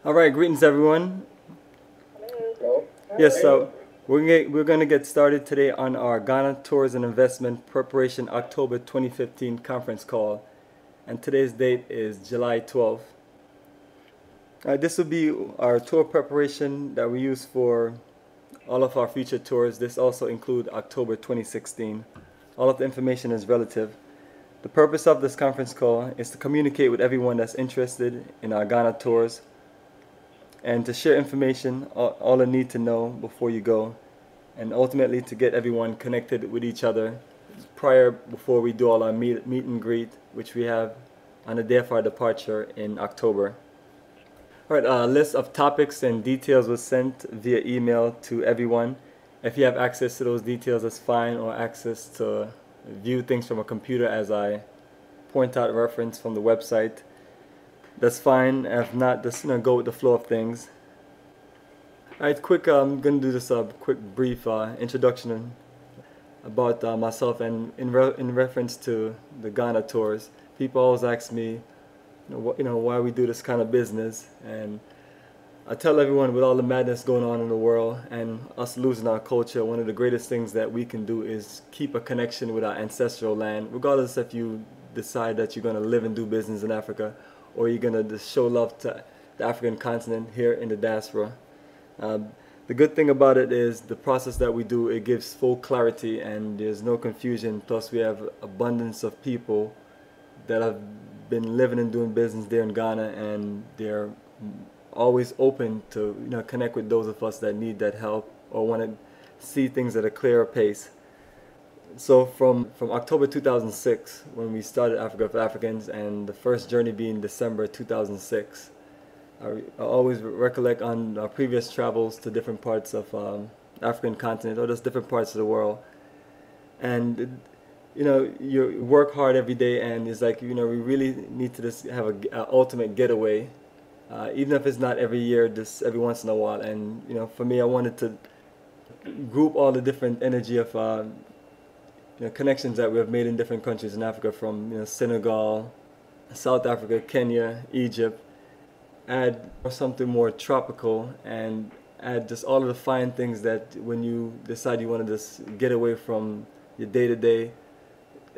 All right, greetings everyone. Hello. Yes, so we're going to get started today on our Ghana Tours and Investment Preparation October 2015 conference call, and today's date is July 12th. This will be our tour preparation that we use for all of our future tours. This also includes October 2016. All of the information is relative. The purpose of this conference call is to communicate with everyone that's interested in our Ghana tours and to share information, all they need to know before you go, and ultimately to get everyone connected with each other before we do all our meet and greet, which we have on the day of our departure in October. All right, a list of topics and details was sent via email to everyone. If you have access to those details, that's fine, or access to view things from a computer as I point out a reference from the website, that's fine. If not, just go with the flow of things. All right, I'm going to do this quick brief introduction about myself and in reference to the Ghana tours. People always ask me, why we do this kind of business, and I tell everyone, with all the madness going on in the world and us losing our culture, one of the greatest things that we can do is keep a connection with our ancestral land, regardless if you decide that you're going to live and do business in Africa, or you're going to just show love to the African continent here in the diaspora. The good thing about it is the process that we do, it gives full clarity and there's no confusion. Plus we have abundance of people that have been living and doing business there in Ghana, and they're always open to connect with those of us that need that help or want to see things at a clearer pace. So from October 2006, when we started Africa for Africans, and the first journey being December 2006, I always recollect on our previous travels to different parts of African continent, or just different parts of the world, and you work hard every day, and it's like we really need to just have a ultimate getaway, even if it's not every year, just every once in a while. And for me, I wanted to group all the different energy of connections that we have made in different countries in Africa, from Senegal, South Africa, Kenya, Egypt. Add something more tropical, and add just all of the fine things that when you decide you want to just get away from your day-to-day,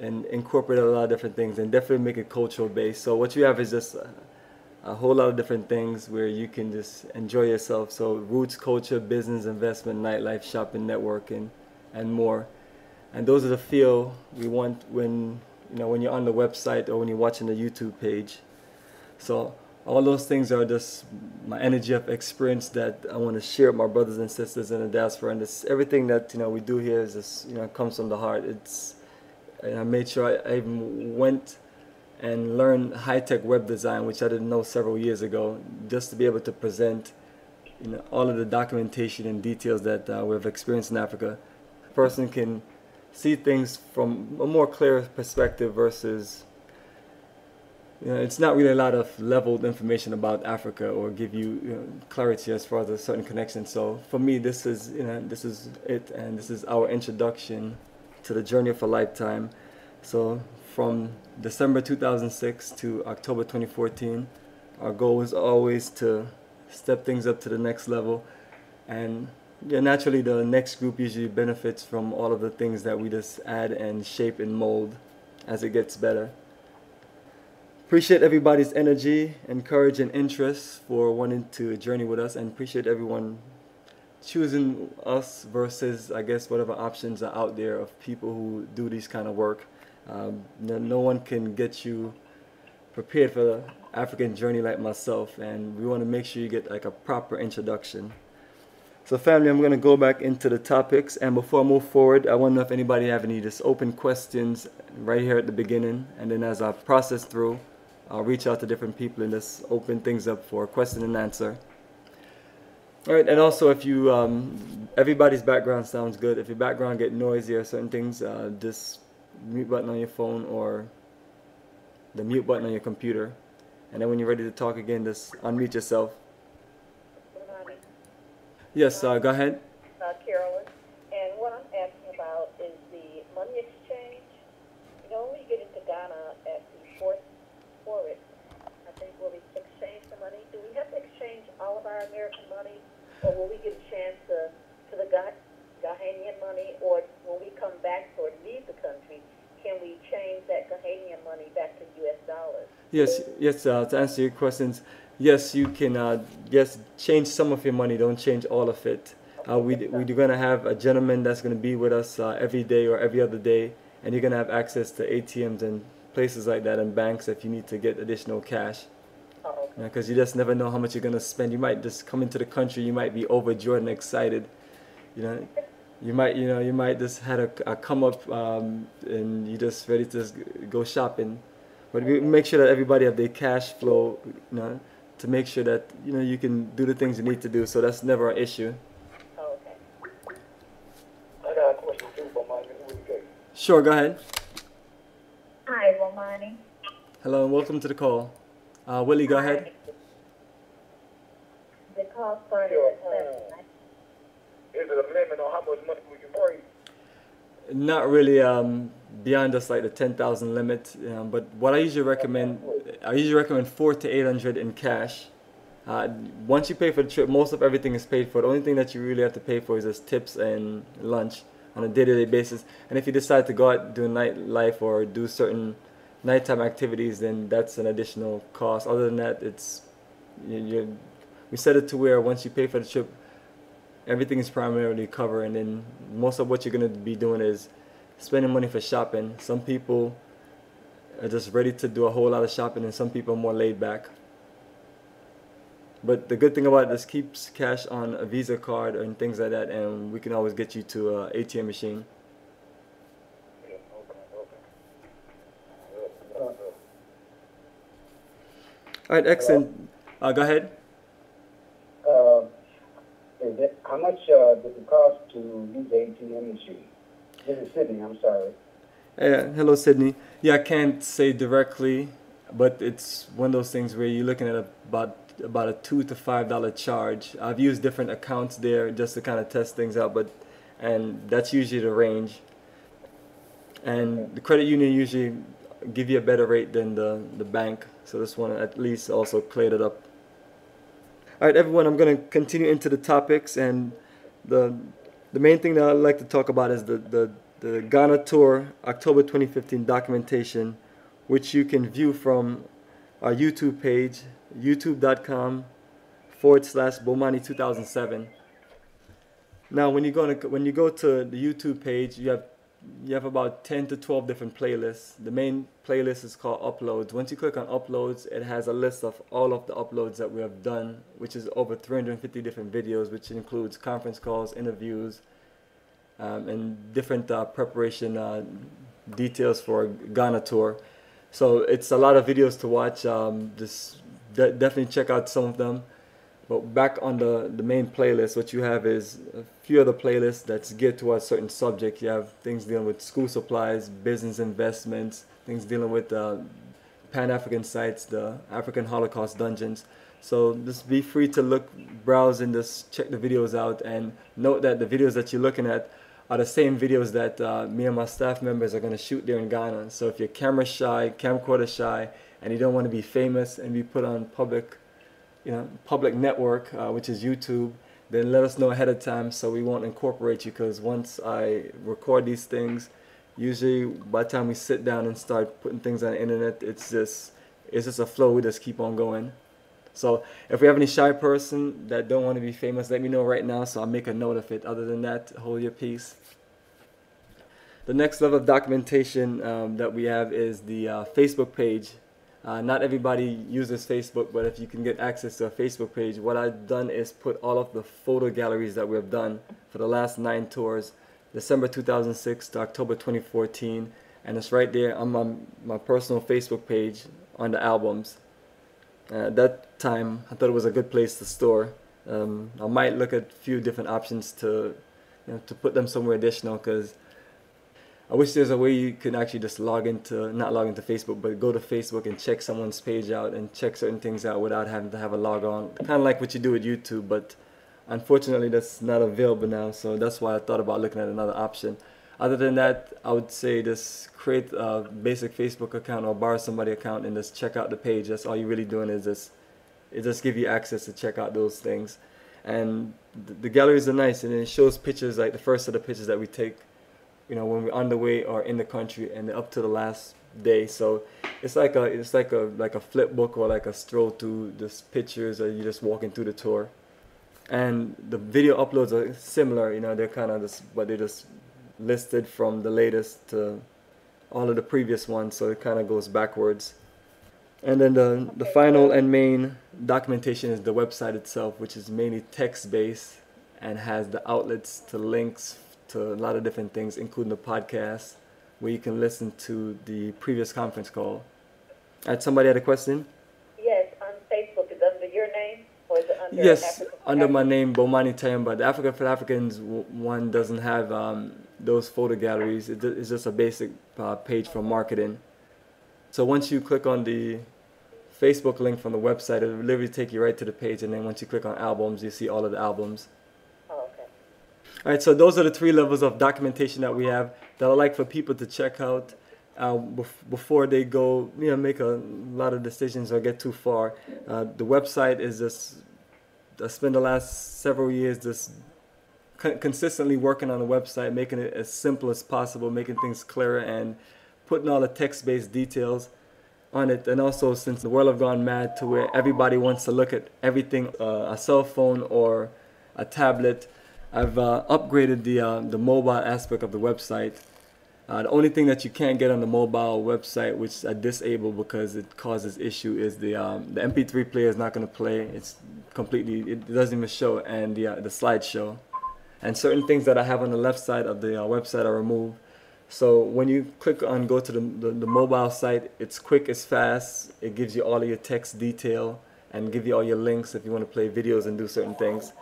and incorporate a lot of different things, and definitely make it cultural based. So what you have is just a whole lot of different things where you can just enjoy yourself. So roots, culture, business, investment, nightlife, shopping, networking, and more. And those are the feel we want when you're on the website or when you're watching the YouTube page. So all those things are just my energy of experience that I want to share with my brothers and sisters in the diaspora. And this, everything that we do here is just comes from the heart. And I made sure I even went and learned high-tech web design, which I didn't know several years ago, just to be able to present all of the documentation and details that we've experienced in Africa. A person can see things from a more clear perspective versus it's not really a lot of leveled information about Africa or give you clarity as far as a certain connection. So for me, this is it, and this is our introduction to the journey of a lifetime. So from December 2006 to October 2014, our goal was always to step things up to the next level, and naturally the next group usually benefits from all of the things that we just add and shape and mold as it gets better. Appreciate everybody's energy and courage and interest for wanting to journey with us, and appreciate everyone choosing us versus, I guess, whatever options are out there of people who do these kind of work. No one can get you prepared for the African journey like myself, and we want to make sure you get like a proper introduction. So family, I'm going to go back into the topics, and before I move forward, I want to know if anybody have any just open questions right here at the beginning, and then as I process through, I'll reach out to different people and just open things up for question and answer. All right, and also if you, everybody's background sounds good. If your background get noisy or certain things, just mute button on your phone or the mute button on your computer. And then when you're ready to talk again, just unmute yourself. Yes, go ahead. Carolyn, and what I'm asking about is the money exchange. When we get into Ghana at the port, I think where we exchange the money, do we have to exchange our American money, or will we get a chance to the Ghanaian money, or when we come back or leave the country, can we change that Ghanaian money back to U.S. dollars? Yes. To answer your questions, yes, you can. Yes, change some of your money. Don't change all of it. We're gonna have a gentleman that's gonna be with us every day or every other day, and you're gonna have access to ATMs and places like that and banks if you need to get additional cash. Oh, okay. Because you just never know how much you're gonna spend. You might just come into the country. You might be overjoyed and excited. You know, you might just had a come up and you just ready to just go shopping. But we make sure that everybody have their cash flow, to make sure that you can do the things you need to do. So that's never an issue. Oh, okay. I got a question too, Bomani. Sure, go ahead. Hi, Bomani. Hello and welcome to the call. Willie, go ahead. The call started at 7. Is it a limit on how much money we can bring? Not really beyond just like the 10,000 limit, but what I usually recommend 400 to 800 in cash. Once you pay for the trip, most of everything is paid for. The only thing that you really have to pay for is just tips and lunch on a day-to-day basis. And if you decide to go out do nightlife or do certain nighttime activities, then that's an additional cost. Other than that, we set it to where once you pay for the trip, everything is primarily covered, and then most of what you're going to be doing is spending money for shopping. Some people are just ready to do a whole lot of shopping, and some people are more laid back. But the good thing about it is keeps cash on a Visa card and things like that, and we can always get you to an ATM machine. Yeah, okay. All right, excellent. Go ahead. How much does it cost to use the ATM machine? This is Sydney, I'm sorry. Hello, Sydney. Yeah, I can't say directly, but it's one of those things where you're looking at about a $2 to $5 charge. I've used different accounts there just to kind of test things out, and that's usually the range. And the credit union usually give you a better rate than the bank, so this one at least also cleared it up. All right, everyone, I'm going to continue into the topics, and the main thing that I'd like to talk about is the Ghana Tour October 2015 documentation, which you can view from our YouTube page, youtube.com/Bomani2007. Now, when you go to the YouTube page, you have about 10 to 12 different playlists. The main playlist is called Uploads. Once you click on Uploads, it has a list of all of the uploads that we have done, which is over 350 different videos, which includes conference calls, interviews, and different preparation details for Ghana Tour. So it's a lot of videos to watch. Definitely check out some of them. But back on the main playlist, what you have is a few other playlists that's geared towards certain subject. You have things dealing with school supplies, business investments, things dealing with Pan-African sites, the African Holocaust dungeons. So just be free to browse and just check the videos out, and note that the videos that you're looking at are the same videos that me and my staff members are going to shoot there in Ghana. So if you're camera shy, camcorder shy, and you don't want to be famous and be put on public network, which is YouTube, then let us know ahead of time so we won't incorporate you, because once I record these things, usually by the time we sit down and start putting things on the internet, it's just a flow. We just keep on going. So if we have any shy person that don't want to be famous, let me know right now so I'll make a note of it. Other than that, hold your peace. The next level of documentation that we have is the Facebook page. Not everybody uses Facebook, but if you can get access to a Facebook page, what I've done is put all of the photo galleries that we have done for the last 9 tours, December 2006 to October 2014, and it's right there on my personal Facebook page on the albums. At that time, I thought it was a good place to store. I might look at a few different options to put them somewhere additional, because I wish there's a way you can actually just not log into Facebook, but go to Facebook and check someone's page out and check certain things out without having to have a log on. Kind of like what you do with YouTube, but unfortunately that's not available now, so that's why I thought about looking at another option. Other than that, I would say just create a basic Facebook account or borrow somebody's account and just check out the page. That's all you're really doing, is just it just gives you access to check out those things. And the galleries are nice, and it shows pictures like the first set of pictures that we take, you know, when we're on the way or in the country, and up to the last day. So it's like a flip book or like a stroll through just pictures, or you're just walking through the tour. And the video uploads are similar, you know, they're kind of just, but they're just listed from the latest to all of the previous ones, so it kind of goes backwards. And then the final and main documentation is the website itself, which is mainly text-based and has the outlets to links to a lot of different things, including the podcast, where you can listen to the previous conference call. Somebody had a question? Yes, on Facebook, is it under your name, or is it under Yes, Africa for under my Africans? name, Bomani Tayamba. The Africa for Africans one doesn't have those photo galleries. It's just a basic page for marketing. So once you click on the Facebook link from the website, it will literally take you right to the page, and then once you click on albums, you see all of the albums. Oh, okay. All right, so those are the 3 levels of documentation that we have that I'd like for people to check out before they go, you know, make a lot of decisions or get too far. The website is just, I spent the last several years just consistently working on the website, making it as simple as possible, making things clearer, and putting all the text-based details on it. And also, since the world have gone mad to where everybody wants to look at everything, a cell phone or a tablet, I've upgraded the mobile aspect of the website. The only thing that you can't get on the mobile website, which I disable because it causes issue, is the MP3 player is not going to play. It's completely, it doesn't even show, and the slideshow. And certain things that I have on the left side of the website are removed. So when you click on go to the mobile site, it's quick, it's fast, it gives you all of your text detail and give you all your links if you want to play videos and do certain things.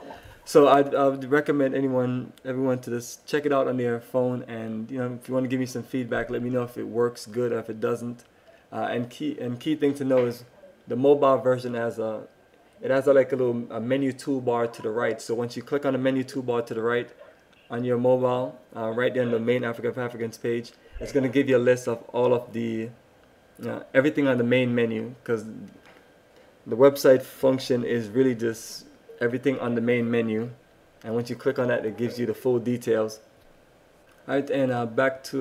So I would recommend everyone to just check it out on their phone, and you know, if you want to give me some feedback, let me know if it works good or if it doesn't. And key thing to know is the mobile version has like a little menu toolbar to the right. So once you click on the menu toolbar to the right on your mobile, right there in the main Africa for Africans page, it's going to give you a list of all of the everything on the main menu, because the website function is really just everything on the main menu, and once you click on that, it gives you the full details. Alright, and back to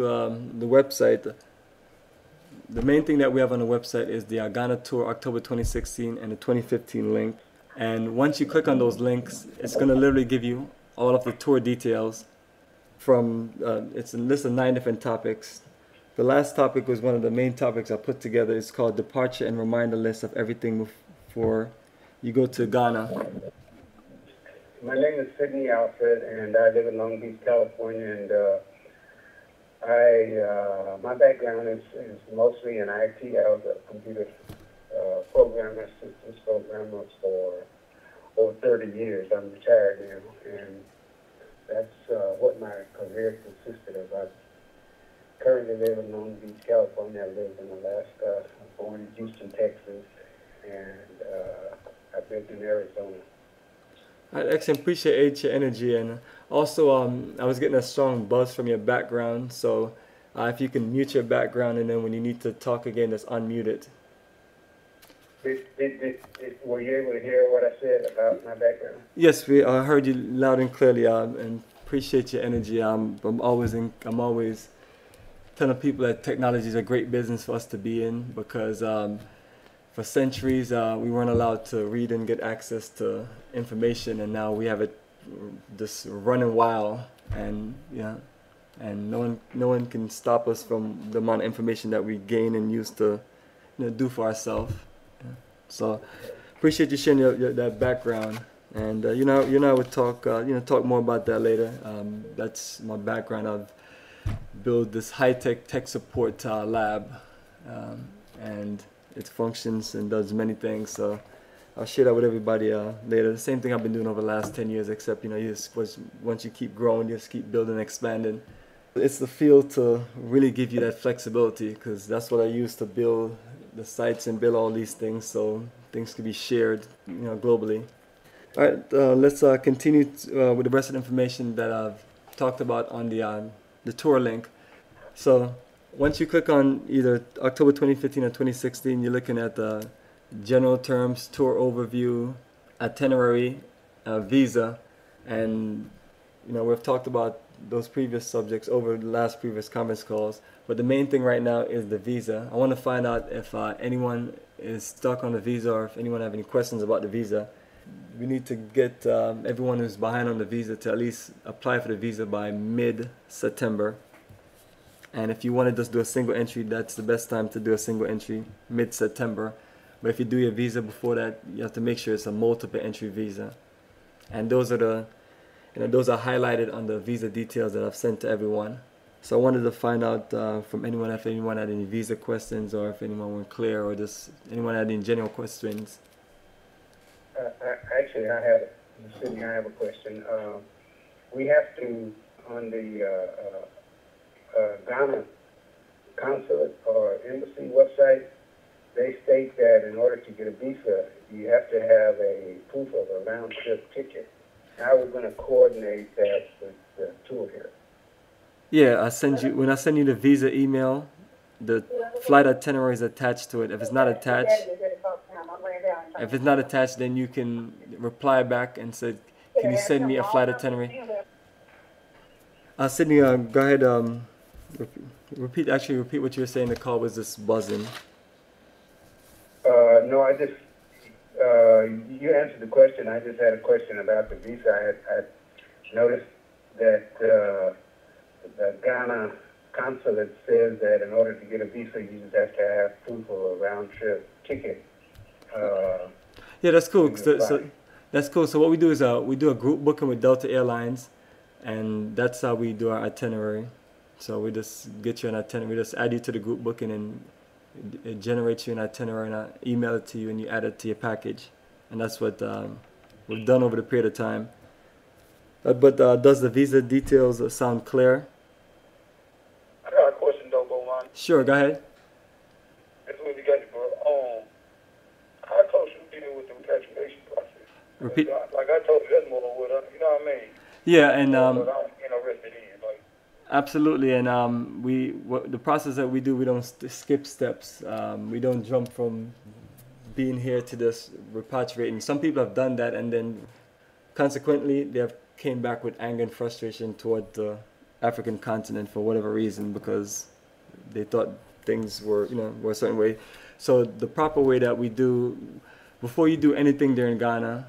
the website. The main thing that we have on the website is the Ghana Tour October 2016 and the 2015 link. And once you click on those links, it's going to literally give you all of the tour details from, it's a list of 9 different topics. The last topic was one of the main topics I put together. It's called Departure and Reminder List of Everything Before You Go to Ghana. My name is Sidney Alfred, and I live in Long Beach, California, and my background is mostly in IT. I was a computer programmer, systems programmer for over 30 years. I'm retired now, and that's what my career consisted of. I currently live in Long Beach, California. I lived in Alaska. I'm born in Houston, Texas, and I've lived in Arizona. I actually appreciate your energy, and also I was getting a strong buzz from your background, so if you can mute your background, and then when you need to talk again, just unmute it. Were you able to hear what I said about my background? Yes, we heard you loud and clearly, and appreciate your energy. I'm always telling people that technology is a great business for us to be in, because for centuries, we weren't allowed to read and get access to information, and now we have it just running wild, and and no one can stop us from the amount of information that we gain and use to do for ourselves. So appreciate you sharing that background, and you and I would talk talk more about that later. That's my background. I've built this high-tech tech support lab, and it functions and does many things, so I'll share that with everybody later. The same thing I've been doing over the last 10 years, except once you keep growing, you just keep building and expanding. It's the field to really give you that flexibility, because that's what I use to build the sites and build all these things, so things can be shared globally. All right, let's continue with the rest of the information that I've talked about on the tour link. So once you click on either October 2015 or 2016, you're looking at the general terms, tour overview, itinerary, visa, and we've talked about those previous subjects over the last previous conference calls. But the main thing right now is the visa. I want to find out if anyone is stuck on the visa or if anyone have any questions about the visa. We need to get everyone who's behind on the visa to at least apply for the visa by mid-September. And if you want to just do a single entry, that's the best time to do a single entry, mid-September. But if you do your visa before that, you have to make sure it's a multiple entry visa. And those are those are highlighted on the visa details that I've sent to everyone. So I wanted to find out from anyone if anyone had any visa questions, or if anyone weren't clear, or just anyone had any general questions. Actually, I have a question. We have to, on the Ghana consulate or embassy website, they state that in order to get a visa, you have to have a proof of a round-trip ticket. How are we going to coordinate that with the tour here? Yeah, when I send you the visa email, the flight itinerary is attached to it. If it's not attached, then you can reply back and say, "Can you send me a flight itinerary?" Sydney, go ahead. Repeat what you were saying. The call was just buzzing. No, I just you answered the question. I just had a question about the visa. I noticed that the Ghana consulate says that in order to get a visa, you just have to have proof of a round-trip ticket. Yeah, that's cool. So that's cool. So what we do is we do a group booking with Delta Airlines, and that's how we do our itinerary. So we just get you an itinerary. We just add you to the group booking, and it generates you an itinerary, and I email it to you, and you add it to your package. And that's what we've done over the period of time. But does the visa details sound clear? I got a question though, Bolan. Sure, go ahead. That's what we got you, bro. How close you deal with the repatriation process? Repeat. Like I told you, that's more what you know what I mean? Yeah, and What I'm interested in, like. absolutely, and the process that we do, we don't skip steps. We don't jump from being here to this repatriating. Some people have done that, and then consequently they have came back with anger and frustration toward the African continent for whatever reason, because they thought things were a certain way. So the proper way that we do, before you do anything there in Ghana,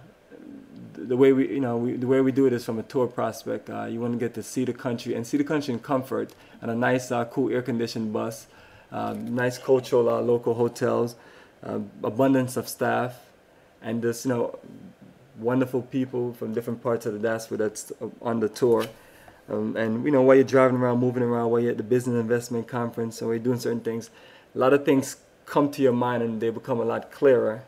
the way we do it is from a tour prospect. You want to get to see the country in comfort, and a nice, cool, air-conditioned bus, nice cultural, local hotels, abundance of staff, and just wonderful people from different parts of the diaspora that's on the tour. And while you're driving around, moving around, while you're at the business investment conference, or you're doing certain things, a lot of things come to your mind and they become a lot clearer.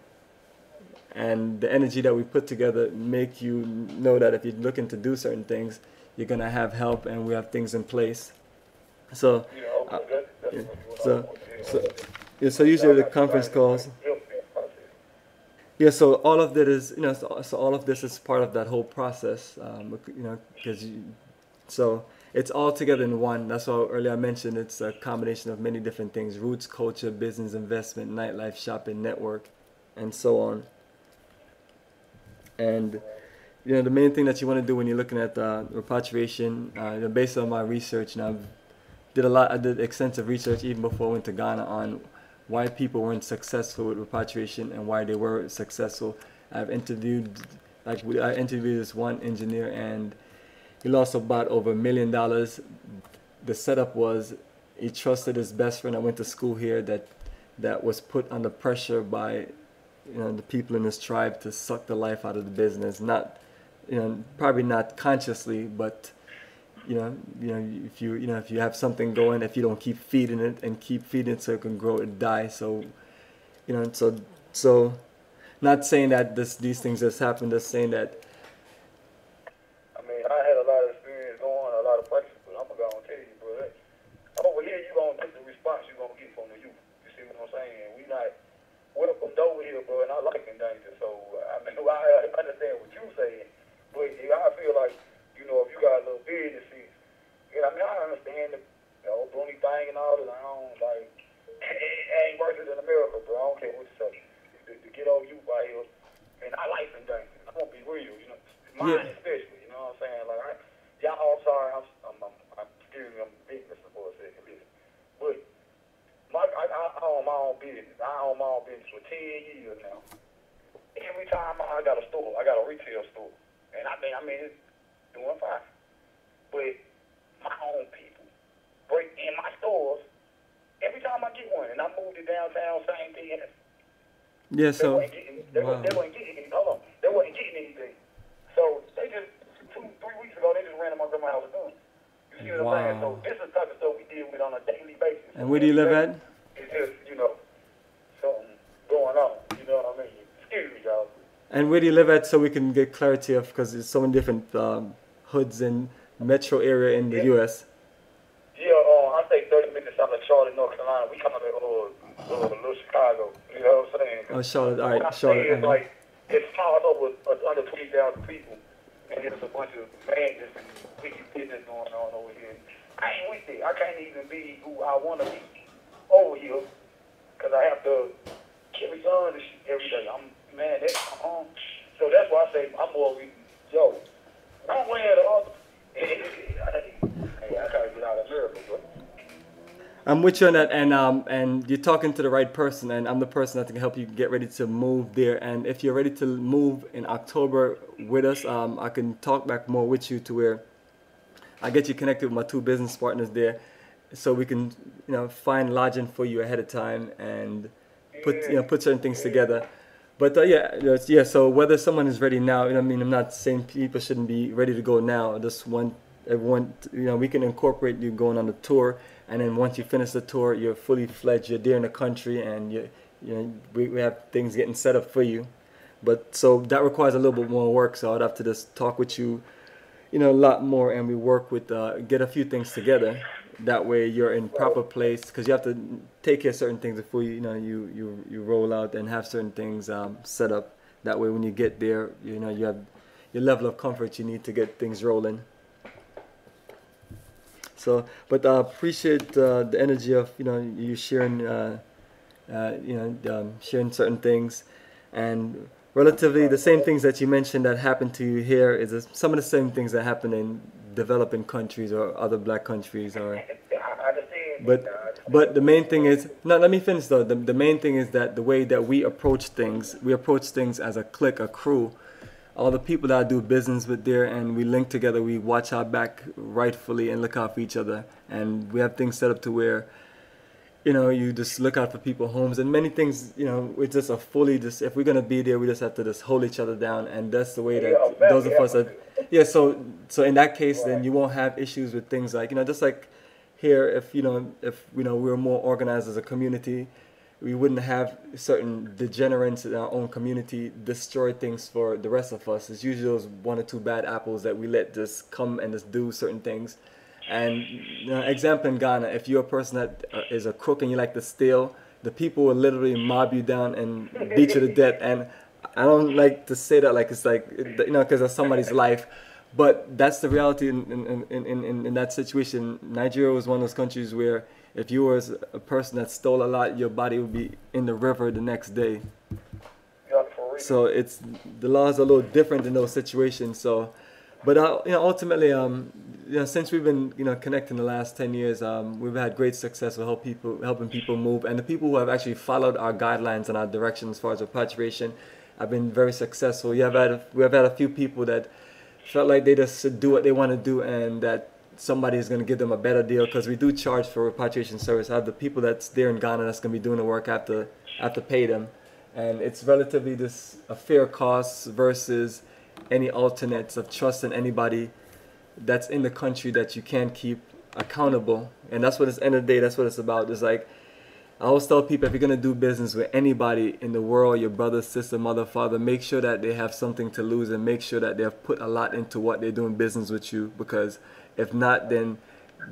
And the energy that we put together make you know that if you're looking to do certain things, you're gonna have help, and we have things in place. So, so usually the conference calls. Yeah, so all of that is, so all of this is part of that whole process, so it's all together in one. That's why earlier I mentioned it's a combination of many different things: roots, culture, business, investment, nightlife, shopping, network, and so on. And the main thing that you want to do when you're looking at repatriation, based on my research, and I did extensive research even before I went to Ghana on why people weren't successful with repatriation and why they were successful. I interviewed this one engineer, and he lost about over $1 million. The setup was he trusted his best friend that went to school here that was put under pressure by the people in his tribe to suck the life out of the business. Not probably not consciously, but if you have something going, if you don't keep feeding it so it can grow and die. So so not saying that these things just happen, just saying that. I mean, I had a lot of experience going, a lot of practice, but I'm gonna tell you, bro. Over here, you gonna get the response you gonna get from the youth. You see what I'm saying? We not welcomed over here, bro, and I like in danger. So I mean, I understand what you're saying, but I feel like if you got a little business, I understand the Bruni thing and all that. I don't it ain't worse than America, bro. I don't care what you say. The ghetto youth out here, and our life in danger. I'm gonna be real, you know, mine especially. You know what I'm saying? Like, y'all, I'm sorry, I'm excuse me, I'm big, Mr. for a second, listen. But I own my own business. I own my own business for 10 years now. Every time I got a store, I got a retail store, and I mean, it's doing fine. But my own people break in my stores every time I get one, and I moved to downtown, same thing. Yeah, so They wasn't getting anything. So they just 2-3 weeks ago they just ran to my grandma's house again. You see what I'm saying? So this is the type of stuff we deal with on a daily basis. And where do you live at? It's just, you know, something going on. You know what I mean? Excuse me, y'all. And where do you live at, so we can get clarity of, because there's so many different hoods in metro area in the U.S. Yeah, I stay 30 minutes out of Charlotte, North Carolina. We call it Little Chicago. You know what I'm saying? Oh, Charlotte. All right, When I say Charlotte. it's like, it's piled up with under 20,000 people, and there's a bunch of madness and wicked business going on over here. I ain't with it. I can't even be who I want to be over here, because I have to carry on this shit every day. So that's why I say I'm more with, yo, one way or the other. Hey, I gotta get out of America, bro. I'm with you on that, and you're talking to the right person, and I'm the person that can help you get ready to move there. And if you're ready to move in October with us, I can talk back more with you to where I get you connected with my 2 business partners there, so we can, you know, find lodging for you ahead of time and put certain things together. But yeah. So whether someone is ready now, you know, I mean, I'm not saying people shouldn't be ready to go now. I just want everyone, you know, we can incorporate you going on the tour, and then once you finish the tour, you're fully fledged. You're there in the country, and you know, we have things getting set up for you. But so that requires a little bit more work. So I'd have to just talk with you, you know, a lot more, and we work with get a few things together. That way you're in proper place, because you have to take care of certain things before you roll out and have certain things set up. That way when you get there, you know, you have your level of comfort you need to get things rolling. So, but I appreciate the energy of, you know, you sharing, sharing certain things, and relatively the same things that you mentioned that happened to you here is some of the same things that happen in developing countries or other black countries. Or but the main thing is, no, let me finish though. The main thing is that the way that we approach things as a clique, a crew. All the people that I do business with there, and we link together, we watch our back rightfully and look out for each other. And we have things set up to where, you know, you just look out for people's homes, and many things, you know, it's just if we're going to be there, we just have to just hold each other down. And that's the way that those of us are. Yeah, so in that case, then you won't have issues with things like, you know, just like here, if we're more organized as a community, we wouldn't have certain degenerates in our own community destroy things for the rest of us. It's usually those 1 or 2 bad apples that we let just come and just do certain things. And, you know, example in Ghana, if you're a person that is a crook and you like to steal, the people will literally mob you down and beat you to death. And I don't like to say that like it's like, you know, because of somebody's life. But that's the reality in that situation. Nigeria was one of those countries where if you were a person that stole a lot, your body would be in the river the next day. So the laws are a little different in those situations. So, but you know, ultimately, you know, since we've been, you know, connecting the last 10 years, we've had great success with helping people move, and the people who have actually followed our guidelines and our direction as far as repatriation have been very successful. We have had a few people that felt like they just should do what they want to do, and that somebody is going to give them a better deal, because we do charge for repatriation service. I have the people that's there in Ghana that's going to be doing the work. I have to pay them, and it's relatively a fair cost versus any alternates of trusting anybody that's in the country that you can't keep accountable. And that's what it's end of the day. That's what it's about. It's like I always tell people, if you're going to do business with anybody in the world, your brother, sister, mother, father, make sure that they have something to lose, and make sure that they have put a lot into what they're doing business with you, because if not, then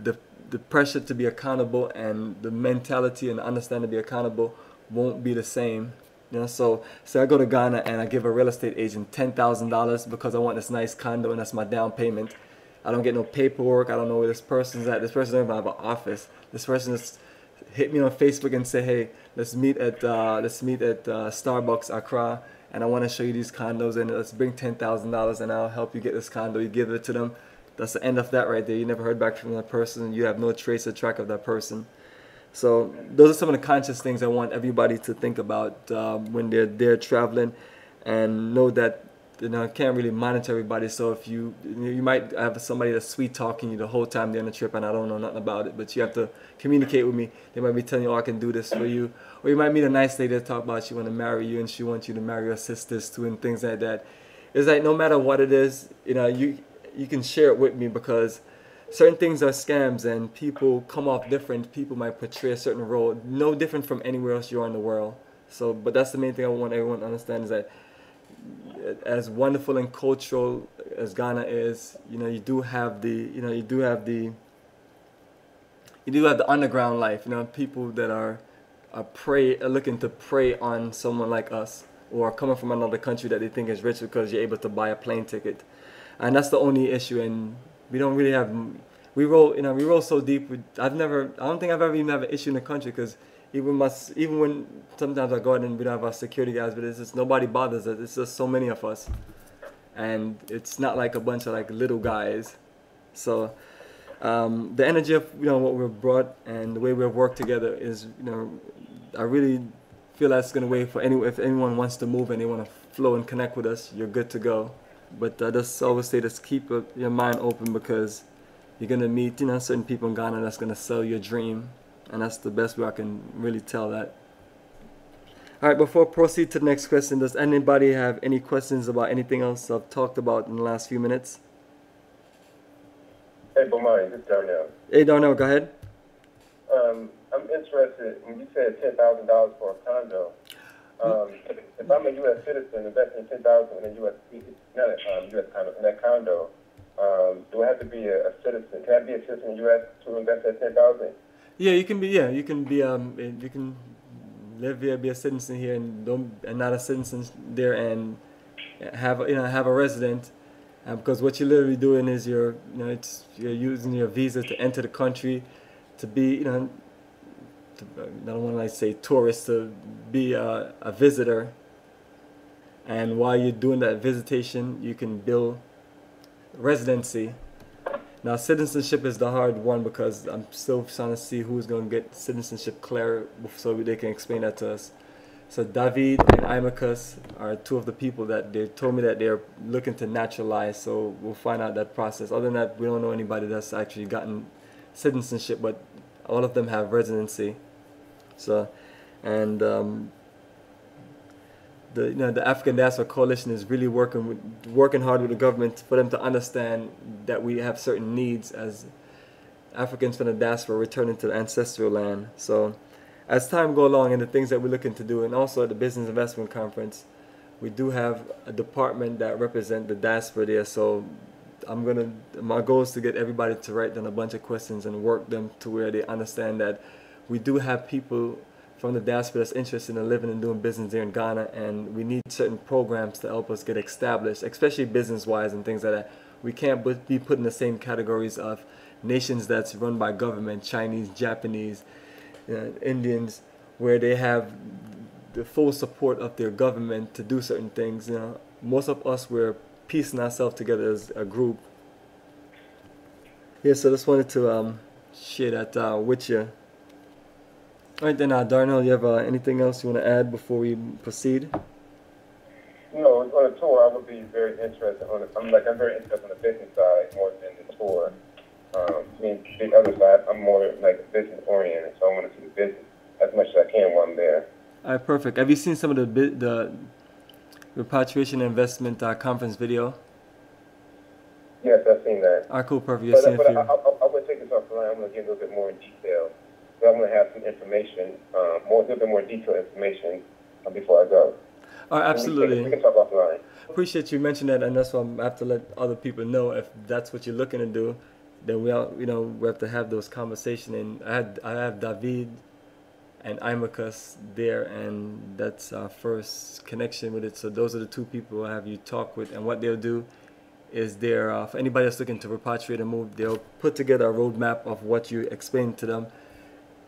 the pressure to be accountable and the mentality and the understanding to be accountable won't be the same. You know, so I go to Ghana and I give a real estate agent $10,000 because I want this nice condo and that's my down payment. I don't get no paperwork. I don't know where this person's at. This person doesn't even have an office. This person is hit me on Facebook and say, hey, let's meet at Starbucks Accra, and I want to show you these condos, and let's bring $10,000 and I'll help you get this condo. You give it to them. That's the end of that right there. You never heard back from that person. You have no trace or track of that person. So those are some of the conscious things I want everybody to think about when they're traveling, and know that I can't really monitor everybody. So if you might have somebody that's sweet talking you the whole time they're on the trip, and I don't know nothing about it, but you have to communicate with me. They might be telling you, oh, I can do this for you. Or you might meet a nice lady that talk about she want to marry you and she wants you to marry her sisters too, and things like that. It's like, no matter what it is, you can share it with me, because certain things are scams and people come off different. People might portray a certain role, no different from anywhere else you are in the world. So, but that's the main thing I want everyone to understand, is that as wonderful and cultural as Ghana is, you do have the underground life. People that are looking to prey on someone like us, or coming from another country that they think is rich because you're able to buy a plane ticket, and that's the only issue. And we don't really have. We roll so deep. I don't think I've ever even had an issue in the country, because even when sometimes I go out and we don't have our security guys, but it's just nobody bothers us. It's just so many of us, and it's not like a bunch of like little guys. So the energy of what we've brought and the way we've worked together is I really feel that's gonna wait for if anyone wants to move and they want to flow and connect with us, you're good to go. But I just always say, just keep your mind open, because you're gonna meet certain people in Ghana that's gonna sell your dream. And that's the best way I can really tell that. All right, before I proceed to the next question, does anybody have any questions about anything else I've talked about in the last few minutes? Hey, Bomani, this is Darnell. Hey, Darnell, go ahead. I'm interested, when you said $10,000 for a condo. If I'm a U.S. citizen investing $10,000 in a U.S. condo, in that condo, do I have to be a citizen? Can I be a citizen in the U.S. to invest that $10,000? Yeah, you can be. Yeah, you can live here, be a citizen here, and not a citizen there, and have a resident. Because what you're literally doing is you're using your visa to enter the country, to be I don't want to say tourist, to be a visitor. And while you're doing that visitation, you can build residency. Now, citizenship is the hard one, because I'm still trying to see who's going to get citizenship clear so they can explain that to us. So David and Imacus are two of the people that they told me that they're looking to naturalize. So we'll find out that process. Other than that, we don't know anybody that's actually gotten citizenship, but all of them have residency. So, and the African Diaspora Coalition is really working hard with the government for them to understand that we have certain needs as Africans from the diaspora returning to the ancestral land. So as time goes along, and the things that we're looking to do, and also at the Business Investment Conference, we do have a department that represents the diaspora there. So my goal is to get everybody to write down a bunch of questions and work them to where they understand that we do have people from the diaspora that's interested in living and doing business there in Ghana, and we need certain programs to help us get established, especially business-wise and things like that. We can't be put in the same categories of nations that's run by government, Chinese, Japanese, Indians, where they have the full support of their government to do certain things. Most of us, we're piecing ourselves together as a group. Yeah, so I just wanted to share that with you. All right, then, Darnell, you have anything else you want to add before we proceed? No, on a tour, I would be very interested I'm very interested on the business side more than the tour. The other side, I'm more like business oriented, so I want to see the business as much as I can while I'm there. All right, perfect. Have you seen some of the repatriation investment conference video? Yes, I've seen that. All right, cool, perfect. But I would take this offline. I'm going to get a little bit more in detail. But I'm going to have some information, a little bit more detailed information before I go. All right, absolutely. We can talk offline. Appreciate you mentioning that, and that's why I have to let other people know if that's what you're looking to do. Then we have to have those conversations. And I have David and Imacus there, and that's our first connection with it. So those are the two people I have you talk with, and what they'll do is for anybody that's looking to repatriate and move, they'll put together a roadmap of what you explain to them,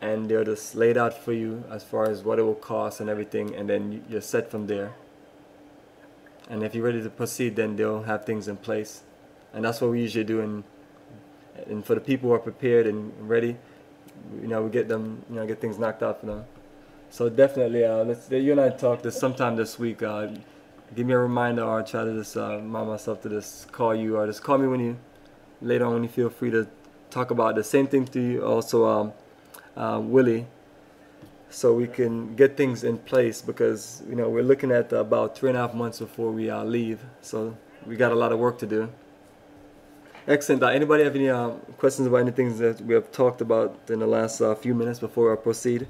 and they're just laid out for you as far as what it will cost and everything, and then you're set from there. And if you're ready to proceed, then they'll have things in place, and that's what we usually do. And for the people who are prepared and ready, we get them, get things knocked out for them. So definitely, you and I talk this sometime this week. Give me a reminder, or try to just remind myself to just call you, or just call me later on when you feel free to talk about the same thing to you. Also, Willie, so we can get things in place, because we're looking at about 3.5 months before we leave. So we got a lot of work to do. Excellent. Anybody have any questions about anything that we have talked about in the last few minutes before I proceed?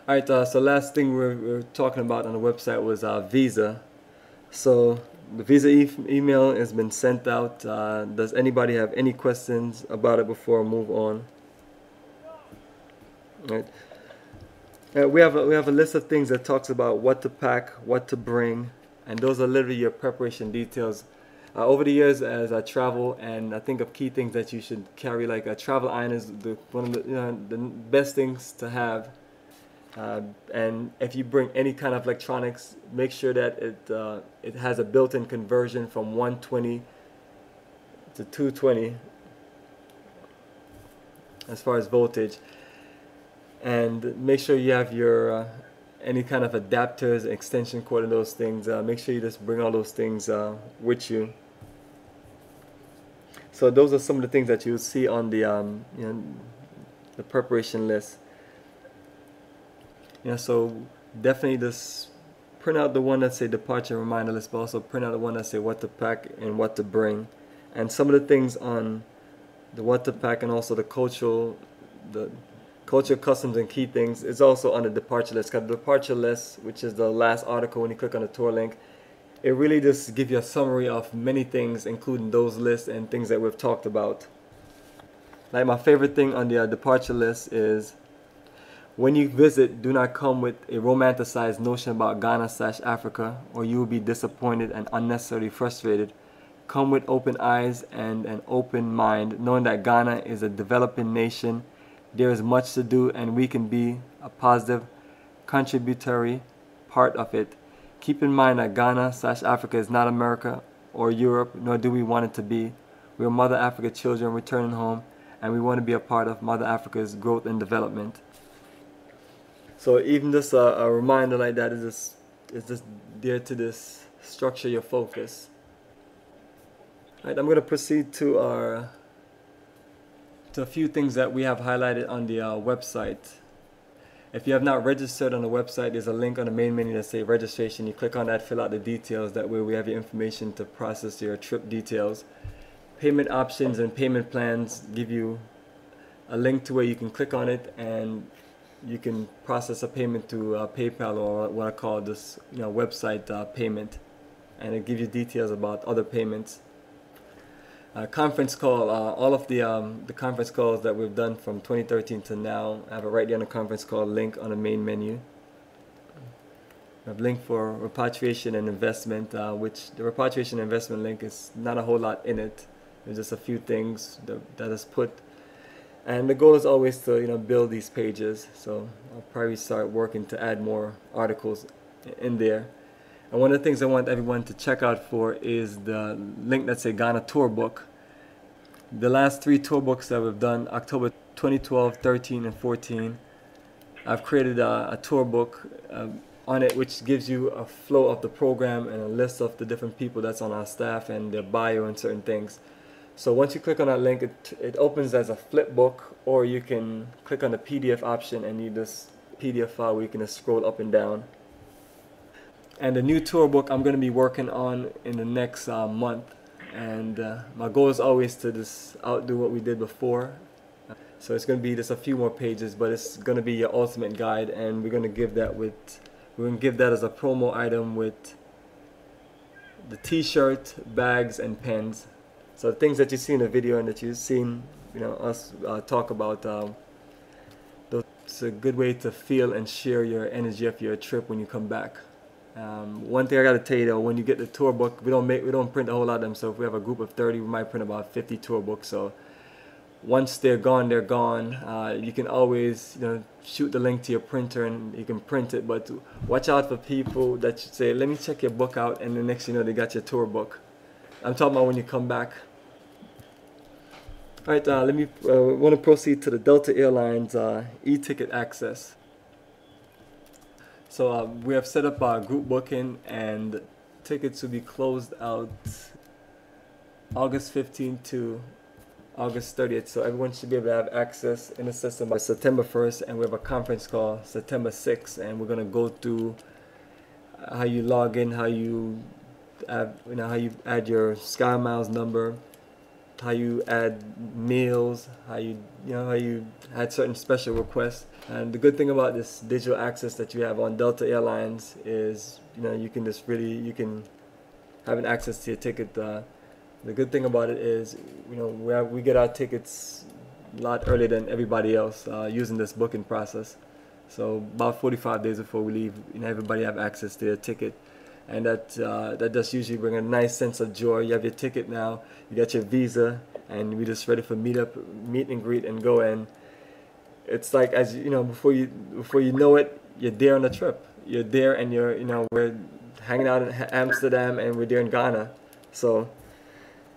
All right. So last thing we're talking about on the website was Visa. So the Visa email has been sent out. Does anybody have any questions about it before I move on? All right. We have a list of things that talks about what to pack, what to bring. And those are literally your preparation details. Over the years, as I travel, and I think of key things that you should carry, like a travel iron is one of the best things to have. And if you bring any kind of electronics, make sure that it has a built-in conversion from 120 to 220 as far as voltage. And make sure you have your any kind of adapters, extension cord, and those things. Make sure you just bring all those things with you. So those are some of the things that you'll see on the preparation list. So definitely just print out the one that say departure reminder list, but also print out the one that say what to pack and what to bring. And some of the things on the what to pack, and also the culture, customs, and key things, is also on the departure list. Because the departure list, which is the last article when you click on the tour link, it really just gives you a summary of many things, including those lists and things that we've talked about. Like my favorite thing on the departure list is, when you visit, do not come with a romanticized notion about Ghana/Africa, or you will be disappointed and unnecessarily frustrated. Come with open eyes and an open mind, knowing that Ghana is a developing nation. There is much to do, and we can be a positive contributory part of it. Keep in mind that Ghana/Africa is not America or Europe, nor do we want it to be. We are Mother Africa children returning home, and we want to be a part of Mother Africa's growth and development. So even just a reminder like that is just there to this structure your focus. All right, I'm going to proceed to a few things that we have highlighted on the website. If you have not registered on the website, there's a link on the main menu that says registration. You click on that, fill out the details. That way we have your information to process your trip details. Payment options and payment plans give you a link to where you can click on it, and you can process a payment to PayPal, or what I call this website payment, and it gives you details about other payments. Conference call, all of the conference calls that we've done from 2013 to now, I have it right there on the conference call link on the main menu. I have a link for repatriation and investment, which the repatriation and investment link is not a whole lot in it. There's just a few things that is put. And the goal is always to build these pages, so I'll probably start working to add more articles in there. And one of the things I want everyone to check out for is the link that says Ghana Tour Book. The last 3 tour books that we've done, October 2012, 13, and 14, I've created a tour book on it, which gives you a flow of the program and a list of the different people that's on our staff and their bio and certain things. So once you click on that link, it opens as a flip book, or you can click on the PDF option and you just PDF file where you can just scroll up and down. And the new tour book I'm going to be working on in the next month, and my goal is always to just outdo what we did before. So it's going to be just a few more pages, but it's going to be your ultimate guide, and we're going to give that as a promo item with the t-shirt, bags, and pens. So the things that you see in the video and that you've seen us talk about, it's a good way to feel and share your energy of your trip when you come back. One thing I got to tell you though, when you get the tour book, we don't print a whole lot of them. So if we have a group of 30, we might print about 50 tour books. So once they're gone, they're gone. You can always, shoot the link to your printer and you can print it. But watch out for people that should say, "Let me check your book out," and the next they got your tour book. I'm talking about when you come back. All right, let me want to proceed to the Delta Airlines e-ticket access. So we have set up our group booking, and tickets will be closed out August 15th to August 30th. So everyone should be able to have access in the system by September 1st, and we have a conference call September 6th, and we're going to go through how you log in, how you add your SkyMiles number, how you add meals, how you add certain special requests. And the good thing about this digital access that you have on Delta Airlines is you can have an access to your ticket. The good thing about it is we get our tickets a lot earlier than everybody else using this booking process. So about 45 days before we leave, everybody have access to their ticket. And that does usually bring a nice sense of joy. You have your ticket now, you got your visa, and we're just ready for meet and greet and go. And it's like, as before you know it, you're there on the trip. You're there, and we're hanging out in Amsterdam, and we're there in Ghana. So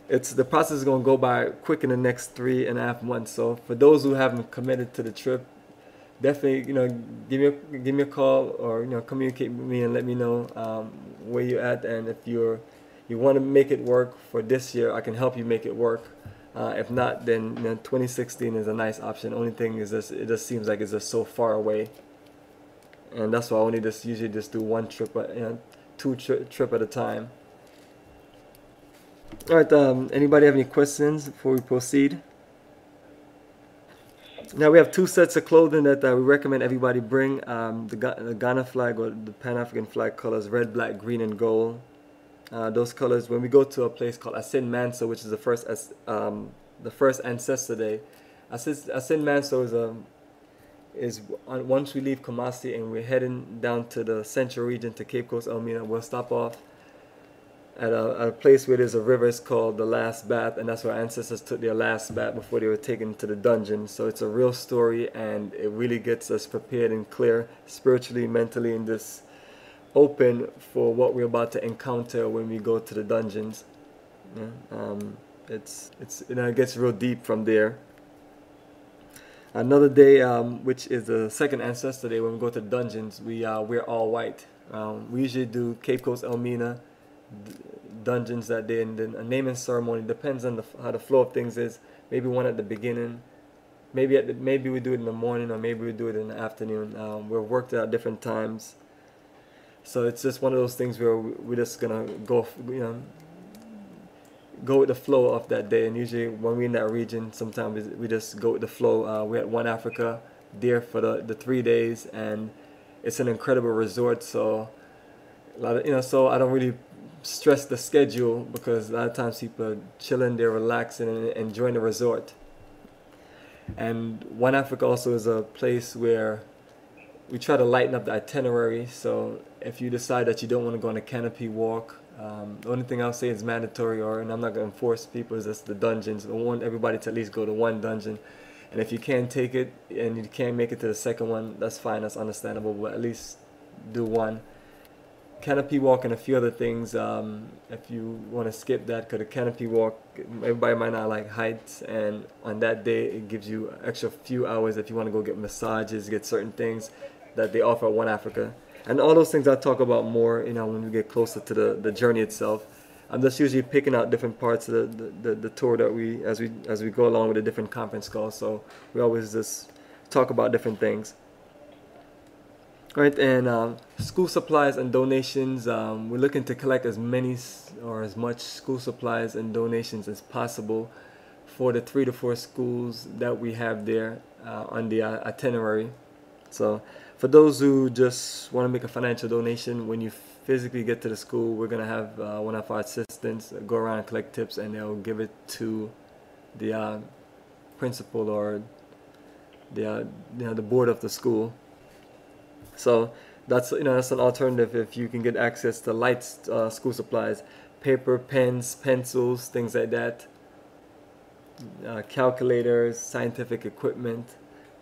the process is going to go by quick in the next 3.5 months. So for those who haven't committed to the trip, definitely give me a call, or communicate with me and let me know where you're at. And if you want to make it work for this year, I can help you make it work. If not, then 2016 is a nice option. Only thing is it just seems like it's just so far away, and that's why I usually just do one trip, two trip at a time. All right. Anybody have any questions before we proceed? Now we have 2 sets of clothing that we recommend everybody bring. The Ghana flag, or the Pan-African flag colors, red, black, green, and gold. Those colors, when we go to a place called Asin Manso, which is the first Ancestor Day. Asin Manso is once we leave Kumasi and we're heading down to the central region to Cape Coast Elmina, we'll stop off at a place where there's a river. It's called the Last Bath, and that's where our ancestors took their last bath before they were taken to the dungeon. So it's a real story, and it really gets us prepared and clear spiritually, mentally, and just open for what we're about to encounter when we go to the dungeons. It gets real deep from there. Another day, which is the second Ancestor Day, when we go to the dungeons, we're all white. We usually do Cape Coast Elmina dungeons that day, and then a naming ceremony. Depends on how the flow of things is. Maybe one at the beginning, maybe we do it in the morning, or maybe we do it in the afternoon. We're worked at different times, so it's just one of those things where we're just gonna go with the flow of that day. And usually when we're in that region, sometimes we just go with the flow. We're at One Africa there for the 3 days, and it's an incredible resort. So a lot of so I don't really stress the schedule, because a lot of times people are chilling, they're relaxing and enjoying the resort. And One Africa also is a place where we try to lighten up the itinerary. So if you decide that you don't want to go on a canopy walk, the only thing I'll say is mandatory, and I'm not going to force people, is just the dungeons. I want everybody to at least go to one dungeon. And if you can't take it and you can't make it to the second one, that's fine, that's understandable, but at least do one. Canopy walk and a few other things, if you want to skip that, because the canopy walk, everybody might not like heights, and on that day it gives you an extra few hours if you want to go get massages, get certain things that they offer at One Africa. And all those things I'll talk about more when we get closer to the journey itself. I'm just usually picking out different parts of the tour that as we go along with the different conference calls, so we always just talk about different things. All right, and school supplies and donations. We're looking to collect as much school supplies and donations as possible for the 3 to 4 schools that we have there on the itinerary. So for those who just want to make a financial donation, when you physically get to the school, we're going to have one of our assistants go around and collect tips, and they'll give it to the principal or the board of the school. So that's an alternative if you can get access to light school supplies, paper, pens, pencils, things like that. calculators, scientific equipment.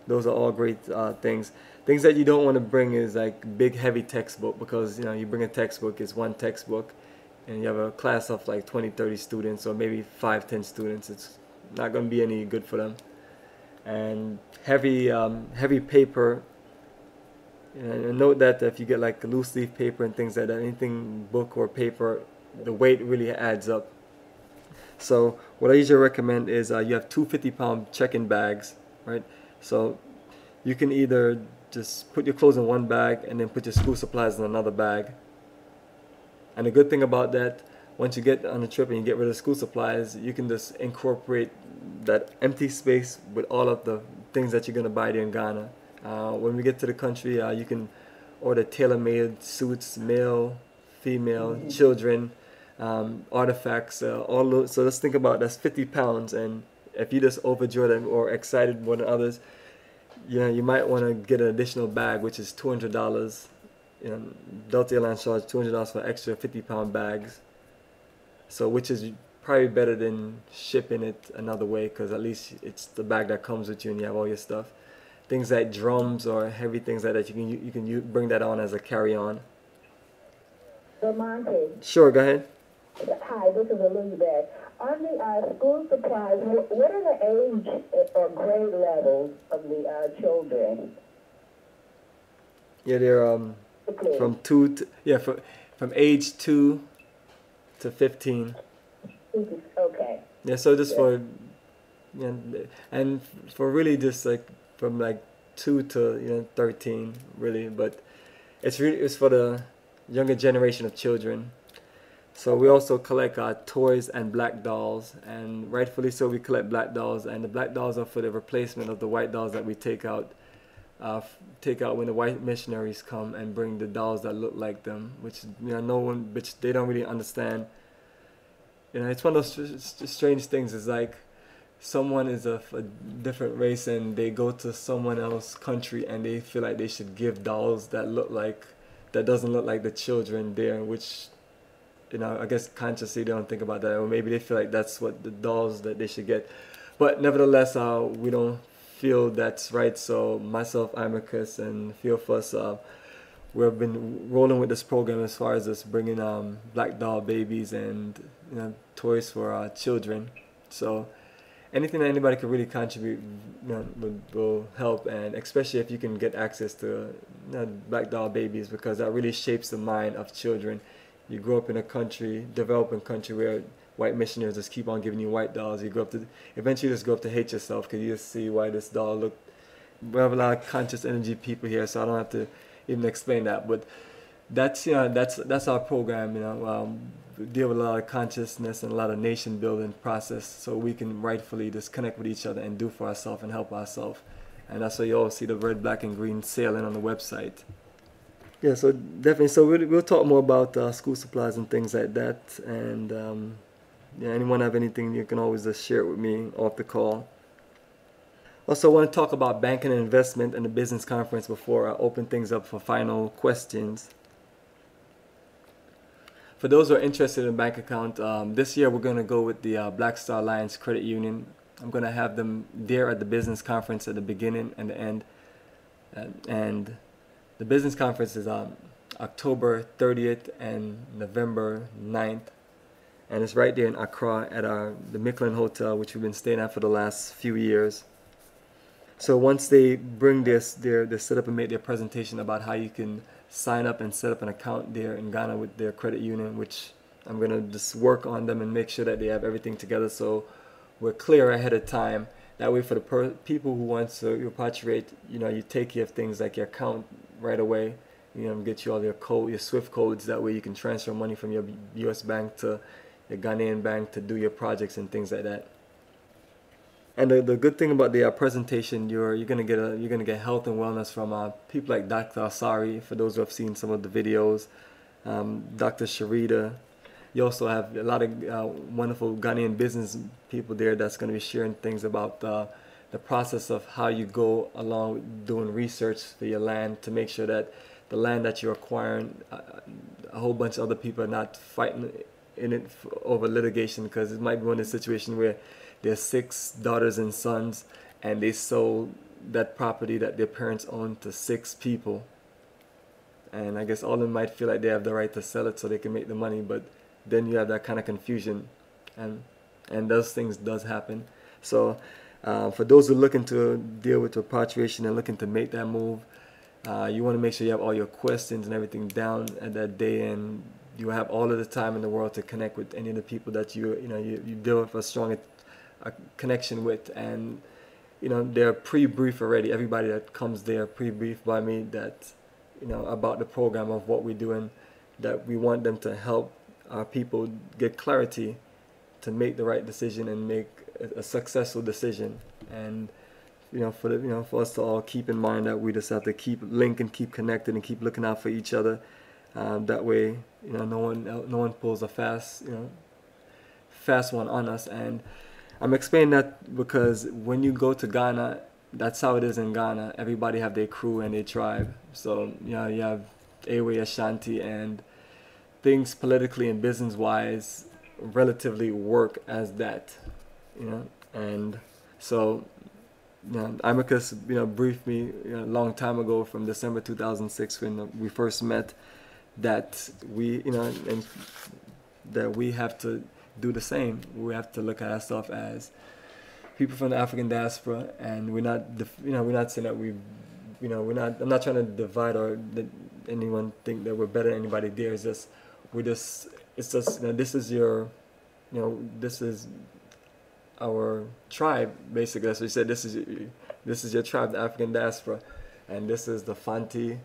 Those are all great things. Things that you don't want to bring is like big heavy textbook, because you bring a textbook, it's one textbook, and you have a class of like 20-30 students, or maybe 5-10 students. It's not going to be any good for them. And heavy paper. And note that if you get like loose leaf paper and things like that, anything book or paper, the weight really adds up. So what I usually recommend is you have 2 50-pound check-in bags, right? So you can either just put your clothes in one bag and then put your school supplies in another bag. And the good thing about that, once you get on a trip and you get rid of school supplies, you can just incorporate that empty space with all of the things that you're going to buy there in Ghana. When we get to the country, you can order tailor-made suits, male, female, children, artifacts, all those. So let's think about that's 50 pounds, and if you just overjoyed or excited more than others, you might want to get an additional bag, which is $200. Delta Airlines charge $200 for extra 50-pound bags. So which is probably better than shipping it another way, because at least it's the bag that comes with you and you have all your stuff. Things like drums or heavy things like that, you can bring that on as a carry-on. Monte. Sure, go ahead. Hi, this is Elizabeth. On the school supplies, what are the age or grade levels of the children? Yeah, they're from from age 2 to 15. Okay. Yeah, so just for and for really just like from like 2 to 13 really, but it's for the younger generation of children. So we also collect toys and black dolls, and rightfully so we collect black dolls, and the black dolls are for the replacement of the white dolls that we take out when the white missionaries come and bring the dolls that look like them, which which they don't really understand. It's one of those strange things. It's like someone is of a different race and they go to someone else's country and they feel like they should give dolls that doesn't look like the children there, which I guess consciously they don't think about that, or maybe they feel like that's what the dolls that they should get. But nevertheless, we don't feel that's right. So myself, Amicus, and a few of us, we've been rolling with this program as far as us bringing black doll babies and toys for our children. So anything that anybody could really contribute will help, and especially if you can get access to black doll babies, because that really shapes the mind of children. You grow up in a country, developing country, where white missionaries just keep on giving you white dolls. You eventually just grow up to hate yourself, because you just see why this doll look. We have a lot of conscious energy people here, so I don't have to even explain that. But that's our program. We deal with a lot of consciousness and a lot of nation building process, so we can rightfully just connect with each other and do for ourselves and help ourselves. And that's why you all see the red, black, and green sailing on the website. Yeah, so definitely. So we'll talk more about school supplies and things like that. And anyone have anything, you can always just share it with me off the call. Also, I want to talk about banking and investment and the business conference before I open things up for final questions. For those who are interested in a bank account, this year we're going to go with the Black Star Alliance Credit Union. I'm going to have them there at the business conference at the beginning and the end. And the business conference is October 30th and November 9th. And it's right there in Accra at the Michelin Hotel, which we've been staying at for the last few years. So once they bring they set up and make their presentation about how you can sign up and set up an account there in Ghana with their credit union, which I'm going to just work on them and make sure that they have everything together so we're clear ahead of time. That way for the people who want to repatriate, you take care of things like your account right away. Get you all your SWIFT codes. That way you can transfer money from your U.S. bank to your Ghanaian bank to do your projects and things like that. And the good thing about the presentation, you're gonna get health and wellness from people like Dr. Asari. For those who have seen some of the videos, Dr. Sharita. You also have a lot of wonderful Ghanaian business people there that's going to be sharing things about the process of how you go along with doing research for your land to make sure that the land that you're acquiring, a whole bunch of other people are not fighting in it over litigation, because it might be one of the situations where their 6 daughters and sons, and they sold that property that their parents owned to 6 people. And I guess all of them might feel like they have the right to sell it so they can make the money, but then you have that kind of confusion, and those things does happen. So for those who are looking to deal with repatriation and looking to make that move, you want to make sure you have all your questions and everything down at that day, and you have all of the time in the world to connect with any of the people that you build a strong connection with. And they're pre-briefed already. Everybody that comes there pre-briefed by me that about the program of what we're doing, that we want them to help our people get clarity to make the right decision and make a successful decision. And for us to all keep in mind that we just have to keep linking, keep connected, and keep looking out for each other. That way, no one pulls a fast one on us. And I'm explaining that because when you go to Ghana, that's how it is in Ghana. Everybody have their crew and their tribe. So you have Ewe, Ashanti, and things politically and business wise relatively work as that. And so Amicus briefed me a long time ago from December 2006 when we first met that we and that we have to do the same. We have to look at ourselves as people from the African diaspora, and we're not saying that I'm not trying to divide or that anyone think that we're better than anybody there. It's just this is our tribe, basically. That's what you said. This is your tribe, the African diaspora, and this is the Fanti,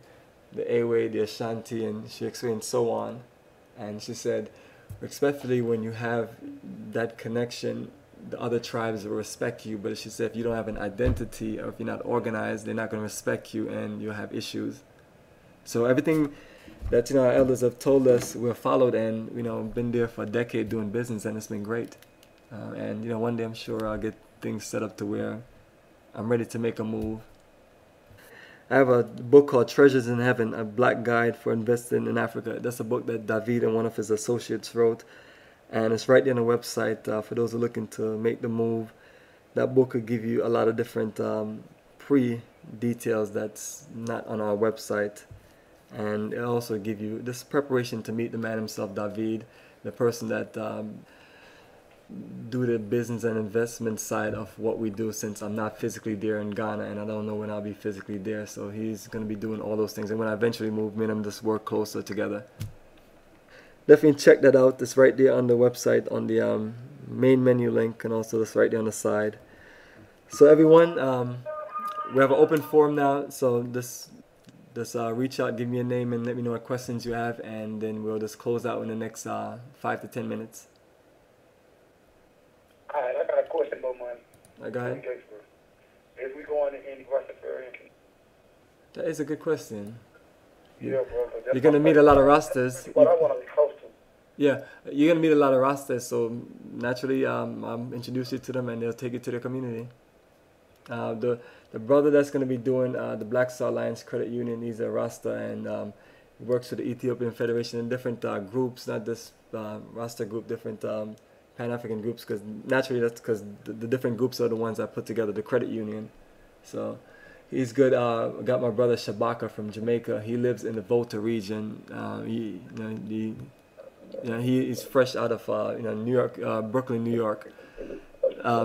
the Ewe, the Ashanti, and she explained so on. And she said, respectfully, when you have that connection, the other tribes will respect you. But she said, if you don't have an identity or if you're not organized, they're not going to respect you, and you'll have issues. So everything that our elders have told us, we've followed, and been there for a decade doing business, and it's been great. And one day I'm sure I'll get things set up to where I'm ready to make a move. I have a book called Treasures in Heaven, a black guide for investing in Africa. That's a book that David and one of his associates wrote, and it's right there on the website for those who are looking to make the move. That book could give you a lot of different pre-details that's not on our website, and it'll also give you this preparation to meet the man himself, David, the person that do the business and investment side of what we do, since I'm not physically there in Ghana and I don't know when I'll be physically there. So he's going to be doing all those things, and when I eventually move, me and him just work closer together. Definitely check that out. It's right there on the website on the main menu link, and also it's right there on the side. So everyone, we have an open forum now, so just reach out, give me a name, and let me know what questions you have, and then we'll just close out in the next 5 to 10 minutes. All right, I got a question about money. Go ahead. If we go on any Rastafarian? That is a good question. Yeah, bro. You're going to meet a lot of Rastas. But I want to be close to. Yeah, you're going to meet a lot of Rastas, so naturally I'll introduce you to them, and they'll take you to their community. The brother that's going to be doing the Black Star Alliance Credit Union, he's a Rasta, and he works with the Ethiopian Federation in different groups, not just Rasta group, different Pan-African groups, because naturally that's because the different groups are the ones that put together the credit union. So he's good. I got my brother Shabaka from Jamaica. He lives in the Volta region. He's fresh out of New York, Brooklyn, New York.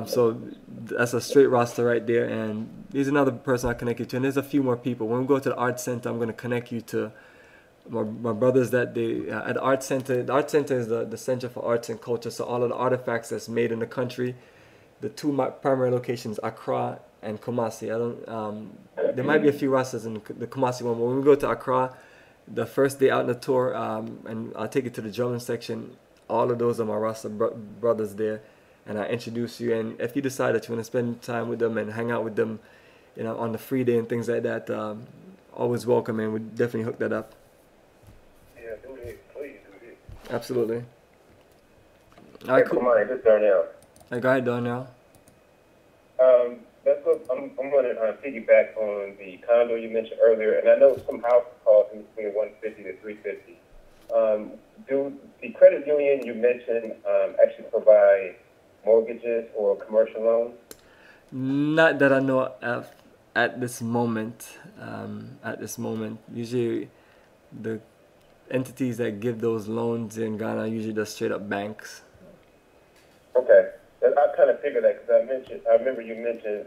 So that's a straight Rasta right there, and he's another person I connect you to. And there's a few more people. When we go to the Art Center, I'm going to connect you to my brothers that they at the Art Center. The Art Center is the Center for Arts and Culture. So all of the artifacts that's made in the country, the two primary locations, Accra and Kumasi. There might be a few Rastas in the Kumasi one, but when we go to Accra, the first day out on the tour, and I'll take you to the drumming section. All of those are my Rasta brothers there, and I introduce you. And if you decide that you want to spend time with them and hang out with them, on the free day and things like that, always welcome, and we definitely hook that up. Yeah, do that. Please do that. Absolutely. All right, cool. Come on, this is Darnell. Hey, go ahead, Darnell. Let's go. I'm going to piggyback on the condo you mentioned earlier, and I know some house costs in between 150 to 350. Do the credit union you mentioned actually provide mortgages or commercial loans? Not that I know of at this moment. At this moment, usually the entities that give those loans in Ghana are usually just straight up banks. Okay. And I kind of figured that because I remember you mentioned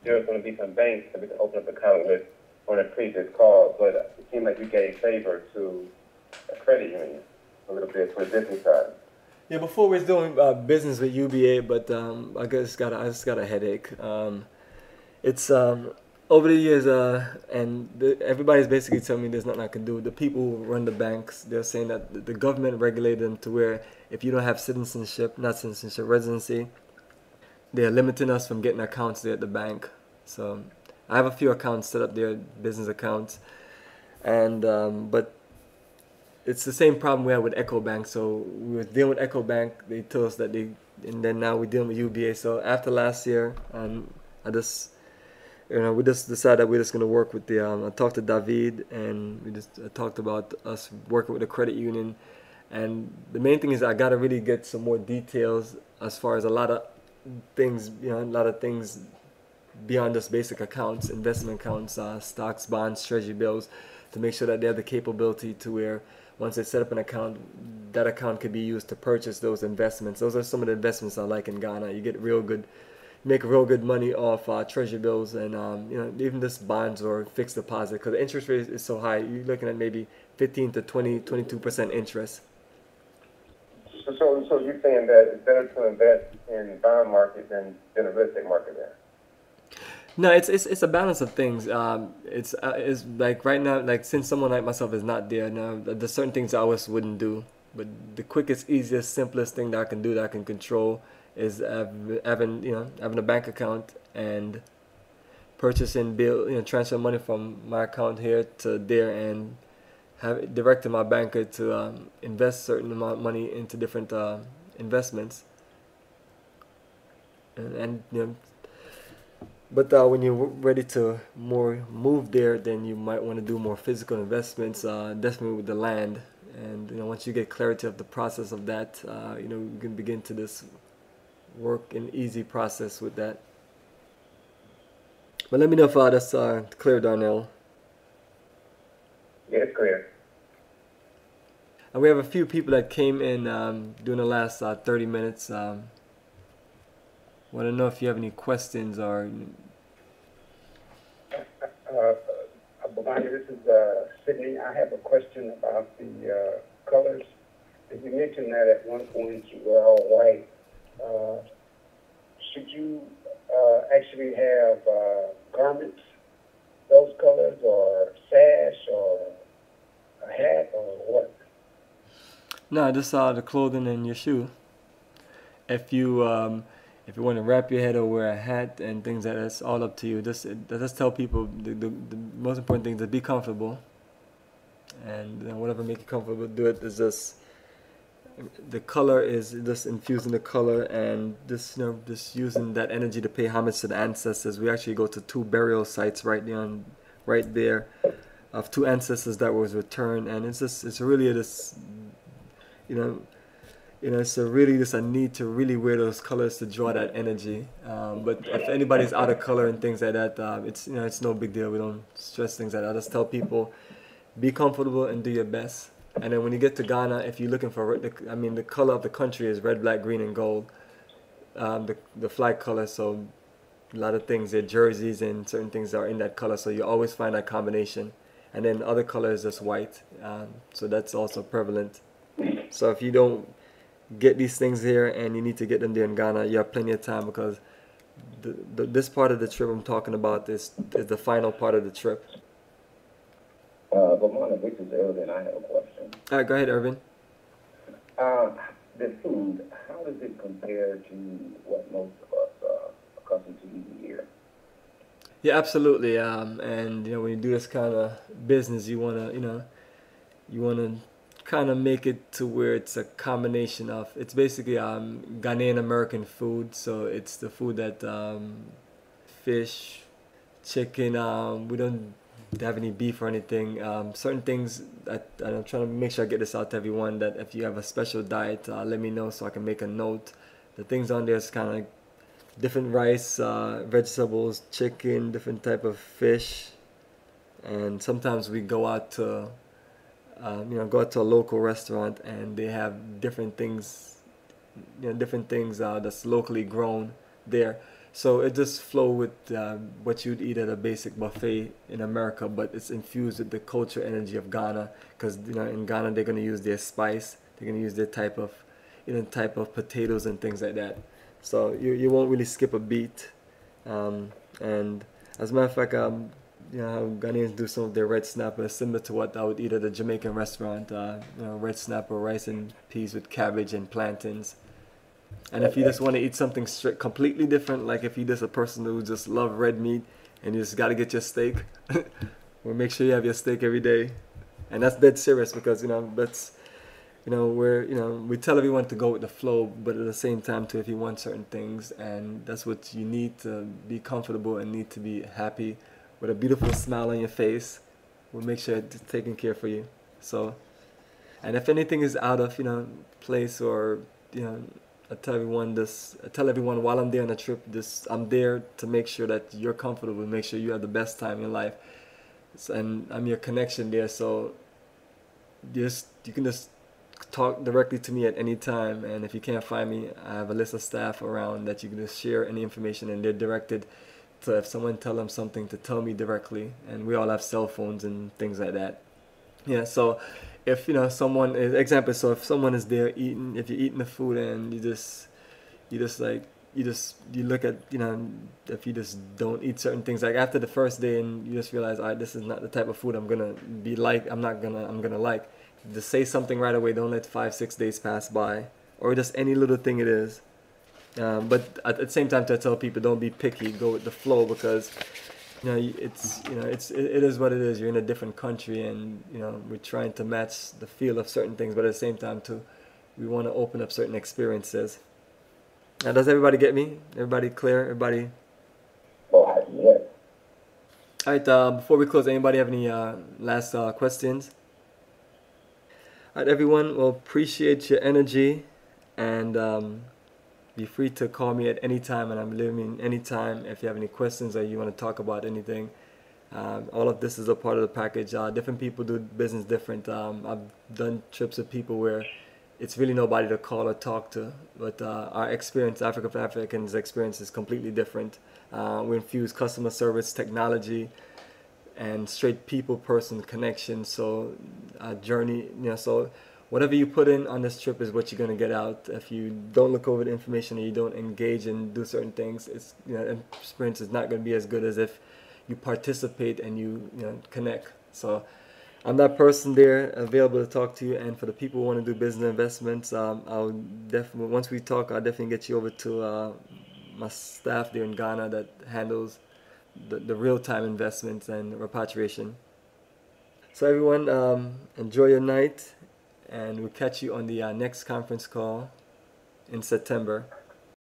there was going to be some banks that we could open up account with on a previous call, but it seemed like you gave favor to a credit union a little bit for the business side. Yeah, before we was doing business with UBA, but I just got a headache. It's over the years, everybody's basically telling me there's nothing I can do. The people who run the banks, they're saying that the government regulated them to where if you don't have residency, they're limiting us from getting accounts there at the bank. So I have a few accounts set up there, business accounts, and but it's the same problem we had with EcoBank. So we were dealing with EcoBank. They told us that and then now we're dealing with UBA. So after last year, we just decided that we're just gonna work with I talked to David, and we just talked about us working with the credit union. And the main thing is I gotta really get some more details as far as a lot of things beyond just basic accounts, investment accounts, stocks, bonds, treasury bills, to make sure that they have the capability to where once they set up an account, that account could be used to purchase those investments. Those are some of the investments I like in Ghana. You get make real good money off treasury bills and even just bonds or fixed deposit, because the interest rate is so high. You're looking at maybe 15 to 22% interest. So you're saying that it's better to invest in the bond market than the real estate market there? No, it's a balance of things. It's like right now, like since someone like myself is not there now, there's certain things I always wouldn't do. But the quickest, easiest, simplest thing that I can do, that I can control, is having a bank account and purchasing transfer money from my account here to there and have directed my banker to invest certain amount of money into different investments. But when you're ready to move there, then you might want to do more physical investments, definitely with the land. And once you get clarity of the process of that, you can begin to this work an easy process with that. But let me know if that's clear, Darnell. Yeah, it's clear. And we have a few people that came in during the last 30 minutes. Want to know if you have any questions or... Bobani, this is Sydney. I have a question about the colors. You mentioned that at one point you were all white. Should you actually have garments, those colors, or sash, or a hat, or what? No, just the clothing and your shoe. If you want to wrap your head or wear a hat and things like that, it's all up to you. Just tell people the most important thing is to be comfortable, and whatever make you comfortable, do it. Is just the color is just infusing the color and just using that energy to pay homage to the ancestors. We actually go to 2 burial sites right there of 2 ancestors that was returned, and it's really it's really just a need to really wear those colors to draw that energy. But if anybody's out of color and things like that, it's no big deal. We don't stress things like that. I just tell people, be comfortable and do your best. And then when you get to Ghana, if you're looking for, the color of the country is red, black, green, and gold. The flag color. So a lot of things, their jerseys and certain things are in that color. So you always find that combination. And then other color is just white. So that's also prevalent. So if you don't get these things here and you need to get them there in Ghana, you have plenty of time, because this part of the trip I'm talking about is the final part of the trip. But Monica, this is Irvin. I have a question. All right, go ahead, Irvin. The food, how does it compare to what most of us are accustomed to eating here? Yeah, absolutely. And when you do this kind of business, you wanna kind of make it to where it's a combination of, it's basically Ghanaian American food. So it's the food that fish, chicken. We don't have any beef or anything. Certain things that I'm trying to make sure I get this out to everyone, that if you have a special diet, let me know so I can make a note The things on there is kind of like different rice, vegetables, chicken, different type of fish, and sometimes we go out to go out to a local restaurant and they have different things, different things that's locally grown there. So it just flow with what you'd eat at a basic buffet in America, but it's infused with the culture energy of Ghana, because in Ghana they're gonna use their spice, they're gonna use their type of type of potatoes and things like that. So you won't really skip a beat. And as a matter of fact, how Ghanaians do some of their red snapper is similar to what I would eat at a Jamaican restaurant. Red snapper, rice and peas with cabbage and plantains. And if you just want to eat something completely different, like if you're just a person who just love red meat and you just got to get your steak, well, make sure you have your steak every day. And that's dead serious, because that's we tell everyone to go with the flow, but at the same time too, if you want certain things, and that's what you need to be comfortable and need to be happy with a beautiful smile on your face, we'll make sure it's taken care for you. So, and if anything is out of place, or I tell everyone while I'm there on the trip, I'm there to make sure that you're comfortable, make sure you have the best time in your life, and I'm your connection there. So you can just talk directly to me at any time, and if you can't find me, I have a list of staff around that you can just share any information, and they're directed to, if someone tell them something, to tell me directly. And we all have cell phones and things like that. Yeah, so if someone is so if someone is there eating, if you're eating the food and you look at if you just don't eat certain things, like after the first day, and you just realize, all right, this is not the type of food I'm gonna like, just say something right away. Don't let 5-6 days pass by, or just any little thing it is. But at the same time, to tell people, don't be picky, go with the flow, because it is what it is. You're in a different country, and we're trying to match the feel of certain things, but at the same time too, we want to open up certain experiences. Now, does everybody get me? Everybody clear? Everybody? Oh, yeah. All right. Before we close, anybody have any last questions? All right, everyone. Well, appreciate your energy, and be free to call me at any time, and I'm living anytime if you have any questions or you want to talk about anything. All of this is a part of the package. Different people do business different. I've done trips with people where it's really nobody to call or talk to, but our experience, Africa for Africans experience, is completely different. We infuse customer service, technology, and straight people-person connection. So journey, so whatever you put in on this trip is what you're going to get out. If you don't look over the information, or you don't engage and do certain things, it's experience is not going to be as good as if you participate and you connect. So I'm that person there, available to talk to you. And for the people who want to do business investments, I'll definitely, once we talk, I'll definitely get you over to my staff there in Ghana that handles the real-time investments and repatriation. So everyone, enjoy your night, and we'll catch you on the next conference call in September.